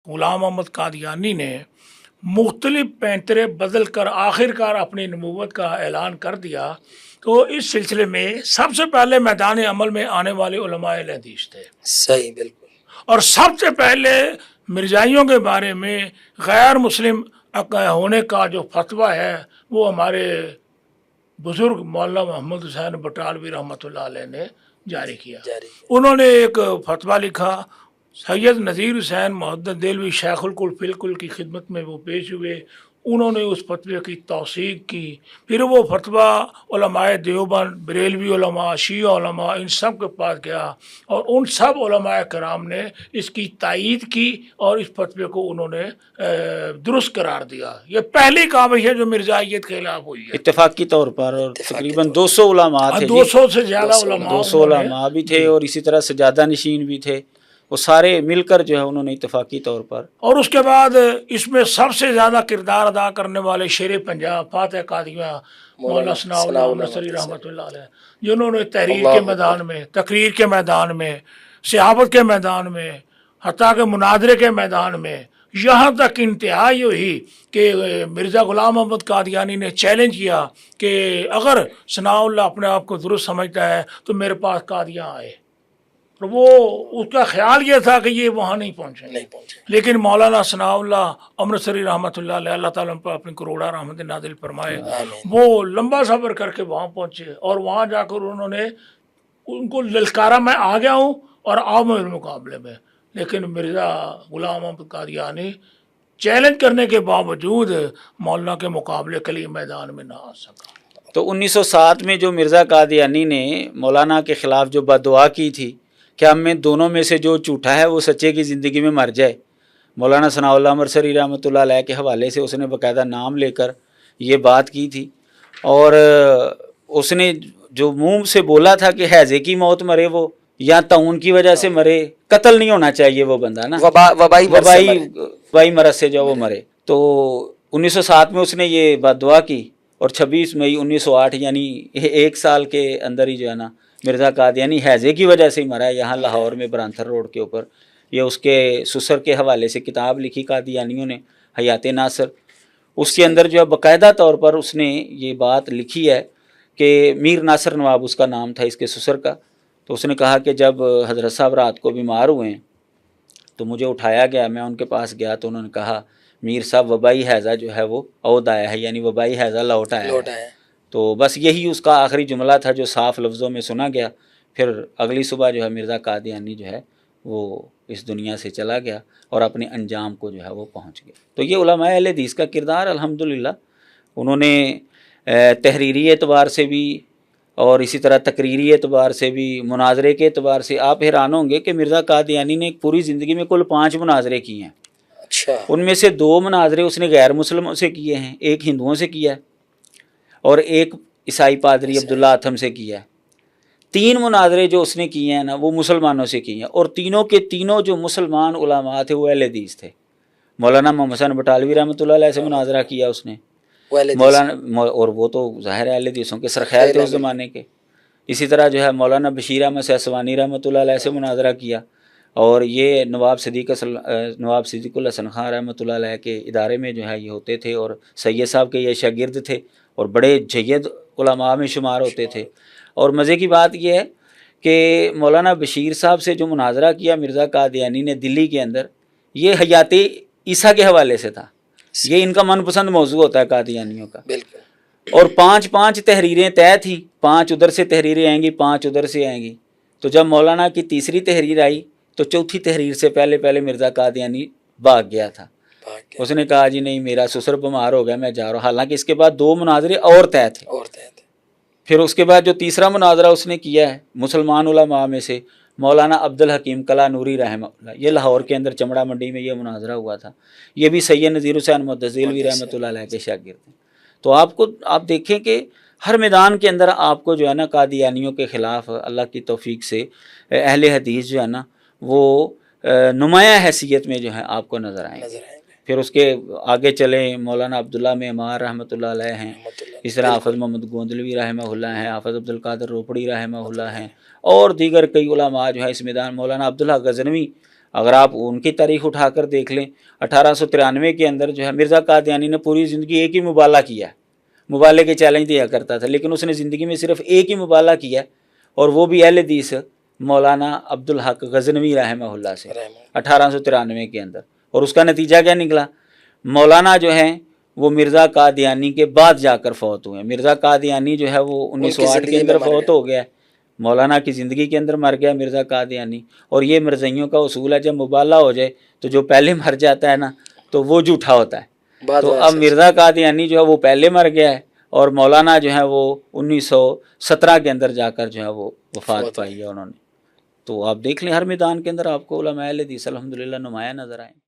غلام احمد قادیانی نے مختلف پینترے بدل کر آخرکار اپنی نبوت کا اعلان کر دیا، تو اس سلسلے میں سب سے پہلے میدان عمل میں آنے والے علماء اہل حدیث تھے. صحیح، بالکل. اور سب سے پہلے مرزائیوں کے بارے میں غیر مسلم ہونے کا جو فتویٰ ہے وہ ہمارے بزرگ مولانا محمد حسین بٹالوی رحمۃ اللہ علیہ نے جاری کیا. انہوں نے ایک فتویٰ لکھا، سید نذیر حسین محدث دہلوی شیخ الکل فی الکل کی خدمت میں وہ پیش ہوئے. انہوں نے اس فتوے کی توثیق کی. پھر وہ فتویٰ علماء دیوبند، بریلوی علماء، شیعہ علماء، ان سب کے پاس گیا اور ان سب علماء کرام نے اس کی تائید کی اور اس فتوے کو انہوں نے درست قرار دیا. یہ پہلی کاوش ہے جو مرزائیت کے خلاف ہوئی ہے اتفاقی طور پر. اور تقریباً 200 علماء تھے، 200 سے زیادہ علماء 200 علماء بھی تھے اور اسی طرح سجادہ نشین بھی تھے. وہ سارے مل کر جو ہے انہوں نے اتفاقی طور پر. اور اس کے بعد اس میں سب سے زیادہ کردار ادا کرنے والے شیر پنجاب فاتح قادیہ مولانا ثناء اللہ نصری رحمۃ اللہ علیہ، جنہوں نے تحریر کے میدان میں، تقریر کے میدان میں، صحافت کے میدان میں، حتیٰ کہ مناظرے کے میدان میں، یہاں تک انتہائی ہوئی کہ مرزا غلام احمد قادیانی نے چیلنج کیا کہ اگر ثناء اللہ اپنے آپ کو درست سمجھتا ہے تو میرے پاس قادیاں آئے. وہ اس کا خیال یہ تھا کہ یہ وہاں نہیں پہنچے، لیکن مولانا ثناء اللہ امرتسری رحمۃ اللہ علیہ، اللہ تعالیٰ پر اپنی کروڑا رحمت نازل فرمائے، وہ لمبا سفر کر کے وہاں پہنچے اور وہاں جا کر انہوں نے ان کو للکارا میں آ گیا ہوں اور آؤ میرے مقابلے میں. لیکن مرزا غلام احمد قادیانی چیلنج کرنے کے باوجود مولانا کے مقابلے کے لیے میدان میں نہ آ سکا. تو 1907 میں جو مرزا قادیانی نے مولانا کے خلاف جو بددعا کی تھی کہ ہم میں دونوں میں سے جو جھوٹا ہے وہ سچے کی زندگی میں مر جائے، مولانا ثناء اللہ امرتسری رحمۃ اللہ علیہ کے حوالے سے اس نے باقاعدہ نام لے کر یہ بات کی تھی. اور اس نے جو منہ سے بولا تھا کہ ہیضے کی موت مرے وہ یا طاعون کی وجہ سے مرے، قتل نہیں ہونا چاہیے وہ بندہ نا، وبائی مرض سے جو وہ مرے. تو 1907 میں اس نے یہ بددعا کی اور 26 مئی 1908 یعنی ایک سال کے اندر ہی جو ہے نا مرزا قادیانی ہیضے کی وجہ سے ہی مرا ہے. یہاں لاہور میں برانتھر روڈ کے اوپر یہ اس کے سسر کے حوالے سے کتاب لکھی قادیانیوں نے، حیات ناصر. اس کے اندر جو ہے باقاعدہ طور پر اس نے یہ بات لکھی ہے کہ میر ناصر نواب اس کا نام تھا اس کے سسر کا. تو اس نے کہا کہ جب حضرت صاحب رات کو بیمار ہوئے ہیں تو مجھے اٹھایا گیا، میں ان کے پاس گیا تو انہوں نے کہا میر صاحب وبائی ہیضہ جو ہے وہ عود آیا ہے، یعنی وبائی ہیضہ لوٹ آیا ہے. تو بس یہی اس کا آخری جملہ تھا جو صاف لفظوں میں سنا گیا. پھر اگلی صبح جو ہے مرزا قادیانی جو ہے وہ اس دنیا سے چلا گیا اور اپنے انجام کو جو ہے وہ پہنچ گیا. تو یہ علماء اہل حدیث کا کردار الحمدللہ، انہوں نے تحریری اعتبار سے بھی اور اسی طرح تقریری اعتبار سے بھی، مناظرے کے اعتبار سے آپ حیران ہوں گے کہ مرزا قادیانی نے پوری زندگی میں کل 5 مناظرے کیے ہیں. اچھا. ان میں سے 2 مناظرے اس نے غیر مسلموں سے کیے ہیں، ایک ہندوؤں سے کیا ہے اور ایک عیسائی پادری عبداللہ اتھم سے کیا ہے. 3 مناظرے جو اس نے کیے ہیں نا وہ مسلمانوں سے کیے ہیں، اور تینوں کے تینوں جو مسلمان علماء تھے وہ اہل حدیث تھے. مولانا محمد حسین بٹالوی رحمۃ اللہ علیہ سے مناظرہ کیا اس نے، مولانا، اور وہ تو ظاہر ہے اہل حدیثوں کے سرخیل تھے اس زمانے کے. اسی طرح جو ہے مولانا بشیر احمد سہسوانی رحمۃ اللہ علیہ سے مناظرہ کیا، اور یہ نواب صدیق الحسن خان رحمۃ اللہ علیہ کے ادارے میں جو ہے یہ ہوتے تھے، اور سید صاحب کے یہ شاگرد تھے اور بڑے جید علماء میں شمار ہوتے تھے. اور مزے کی بات یہ ہے کہ مولانا بشیر صاحب سے جو مناظرہ کیا مرزا قادیانی نے دلی کے اندر، یہ حیات عیسیٰ کے حوالے سے تھا. یہ ان کا من پسند موضوع ہوتا ہے قادیانیوں کا. اور 5 تحریریں طے تھیں، 5 ادھر سے تحریریں آئیں گی، 5 ادھر سے آئیں گی. تو جب مولانا کی تیسری تحریر آئی تو چوتھی تحریر سے پہلے مرزا قادیانی بھاگ گیا تھا. اس نے کہا جی نہیں، میرا سسر بیمار ہو گیا، میں جا رہا ہوں. حالانکہ اس کے بعد 2 مناظرے اور طے تھے. پھر اس کے بعد جو تیسرا مناظرہ اس نے کیا ہے مسلمان علماء میں سے مولانا عبدالحکیم کلا نوری رحمہ اللہ، یہ لاہور کے اندر چمڑا منڈی میں یہ مناظرہ ہوا تھا. یہ بھی سید نذیر حسین محدث دہلوی رحمۃ اللہ علیہ کے شاگرد ہیں. تو آپ دیکھیں کہ ہر میدان کے اندر آپ کو جو ہے نا قادیانیوں کے خلاف اللہ کی توفیق سے اہل حدیث جو ہے نا وہ نمایاں حیثیت میں جو ہے آپ کو نظر آئیں گے. پھر اس کے آگے چلیں مولانا عبداللہ معمار رحمۃ اللہ علیہ ہیں، اس طرح حافظ محمد گوندلوی رحمہ اللہ ہیں، حافظ عبدالقادر روپڑی رحمہ اللہ ہیں، اور دیگر کئی علماء جو ہے اس میدان، مولانا عبداللہ غزنوی اگر آپ ان کی تاریخ اٹھا کر دیکھ لیں 1893 کے اندر جو ہے مرزا قادیانی نے پوری زندگی ایک ہی مبالغہ کیا ہے، مبالغے کے چیلنج دیا کرتا تھا، لیکن اس نے زندگی میں صرف ایک ہی مبالغہ کیا اور وہ بھی اہل حدیث مولانا عبدالحق غزنوی رحمہ اللہ سے 1893 کے اندر. اور اس کا نتیجہ کیا نکلا؟ مولانا جو ہیں وہ مرزا قادیانی کے بعد جا کر فوت ہوئے. مرزا قادیانی جو ہے وہ 1908 کے اندر فوت ہو گیا، مولانا کی زندگی کے اندر مر گیا مرزا قادیانی. اور یہ مرزائیوں کا اصول ہے، جب مبالغہ ہو جائے تو جو پہلے مر جاتا ہے نا تو وہ جھوٹا ہوتا ہے. تو اب مرزا قادیانی جو ہے وہ پہلے مر گیا ہے اور مولانا جو ہے وہ 1917 کے اندر جا کر جو ہے وہ وفات پائی ہے انہوں نے. تو آپ دیکھ لیں ہر میدان کے اندر آپ کو علماء اہل حدیث الحمدللہ نمایاں نظر آئیں.